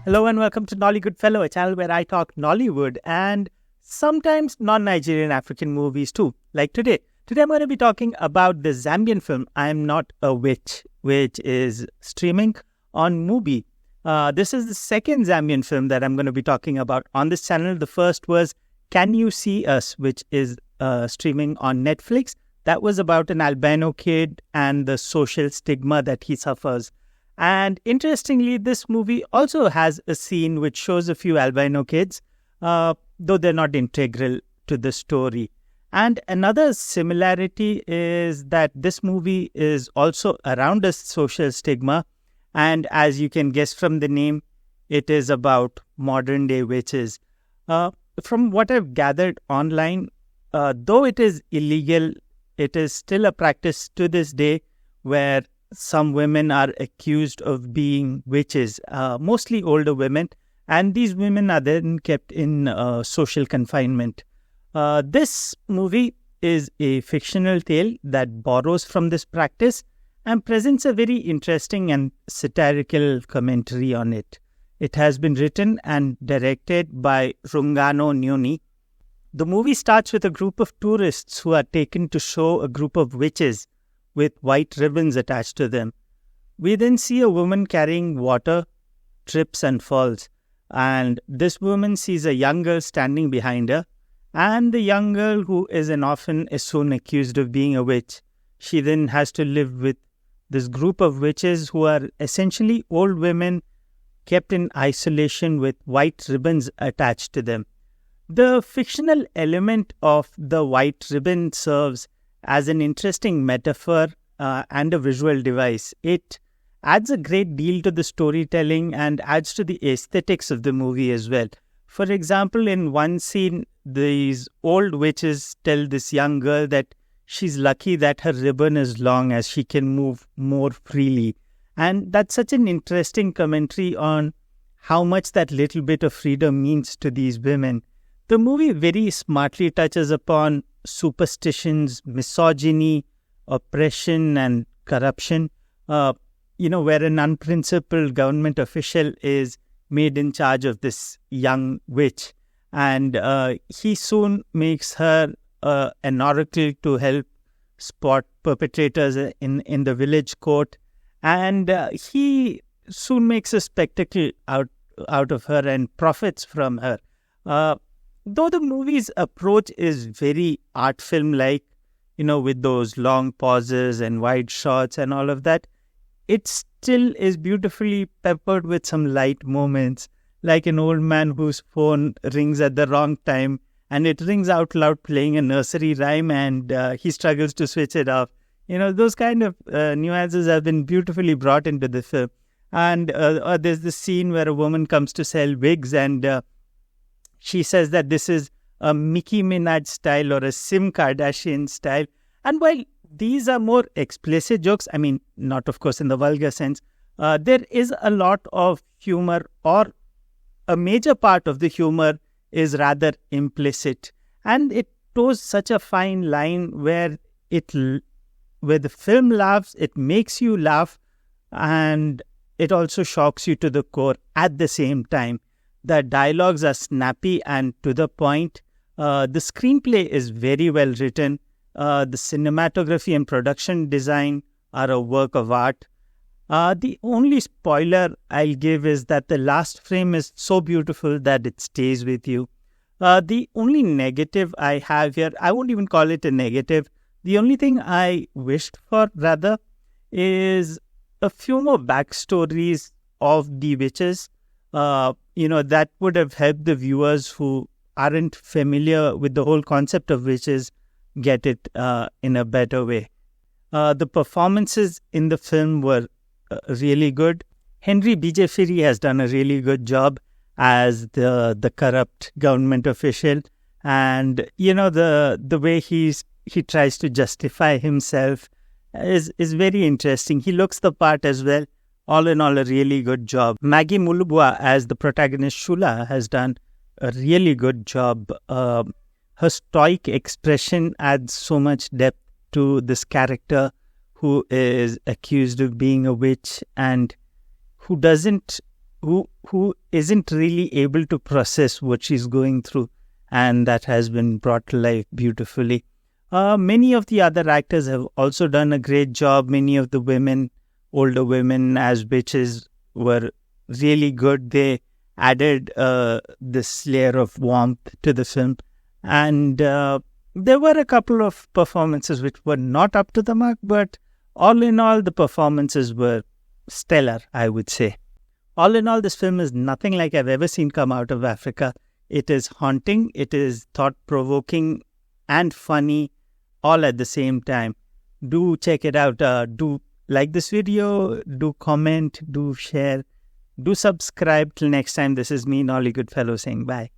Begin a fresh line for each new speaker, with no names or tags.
Hello and welcome to Nolly Goodfellow, a channel where I talk Nollywood and sometimes non-Nigerian African movies too, like today. Today I'm going to be talking about the Zambian film I Am Not a Witch, which is streaming on Mubi. This is the second Zambian film that I'm going to be talking about on this channel. The first was Can You See Us, which is streaming on Netflix. That was about an albino kid and the social stigma that he suffers. And interestingly, this movie also has a scene which shows a few albino kids, though they're not integral to the story. And another similarity is that this movie is also around a social stigma. And as you can guess from the name, it is about modern day witches. From what I've gathered online, though it is illegal, it is still a practice to this day where some women are accused of being witches, mostly older women, and these women are then kept in social confinement. This movie is a fictional tale that borrows from this practice and presents a very interesting and satirical commentary on it. It has been written and directed by Rungano Nyoni. The movie starts with a group of tourists who are taken to show a group of witches with white ribbons attached to them. We then see a woman carrying water, trips and falls, and this woman sees a young girl standing behind her, and the young girl, who is an orphan, is soon accused of being a witch. She then has to live with this group of witches who are essentially old women kept in isolation with white ribbons attached to them. The fictional element of the white ribbon serves as an interesting metaphor and a visual device. It adds a great deal to the storytelling and adds to the aesthetics of the movie as well. For example, in one scene, these old witches tell this young girl that she's lucky that her ribbon is long as she can move more freely. And that's such an interesting commentary on how much that little bit of freedom means to these women. The movie very smartly touches upon superstitions, misogyny, oppression and corruption, where an unprincipled government official is made in charge of this young witch. And he soon makes her an oracle to help spot perpetrators in the village court. And he soon makes a spectacle out of her and profits from her. Though the movie's approach is very art film-like, with those long pauses and wide shots and all of that, it still is beautifully peppered with some light moments, like an old man whose phone rings at the wrong time and it rings out loud playing a nursery rhyme and he struggles to switch it off. Those kind of nuances have been beautifully brought into the film. And there's this scene where a woman comes to sell wigs and she says that this is a Nicki Minaj style or a Kim Kardashian style. And while these are more explicit jokes, I mean, not of course in the vulgar sense, there is a lot of humor, or a major part of the humor is rather implicit. And it toes such a fine line where the film laughs, it makes you laugh, and it also shocks you to the core at the same time. The dialogues are snappy and to the point. The screenplay is very well written. The cinematography and production design are a work of art. The only spoiler I'll give is that the last frame is so beautiful that it stays with you. The only negative I have here, I won't even call it a negative. The only thing I wished for, rather, is a few more backstories of the witches. That would have helped the viewers who aren't familiar with the whole concept of witches get it in a better way. The performances in the film were really good. Henry B.J. Phiri has done a really good job as the corrupt government official. And, the way he tries to justify himself is very interesting. He looks the part as well. All in all, a really good job. Maggie Mulubwa as the protagonist Shula has done a really good job. Her stoic expression adds so much depth to this character who is accused of being a witch and who doesn't who isn't really able to process what she's going through, and that has been brought to life beautifully. Many of the other actors have also done a great job. Many of the women, older women as witches, were really good. They added this layer of warmth to the film. And there were a couple of performances which were not up to the mark, but all in all, the performances were stellar, I would say. All in all, this film is nothing like I've ever seen come out of Africa. It is haunting, it is thought-provoking and funny, all at the same time. Do check it out. Do like this video, do comment, do share, do subscribe. Till next time, this is me, Nolly Goodfellow, saying bye.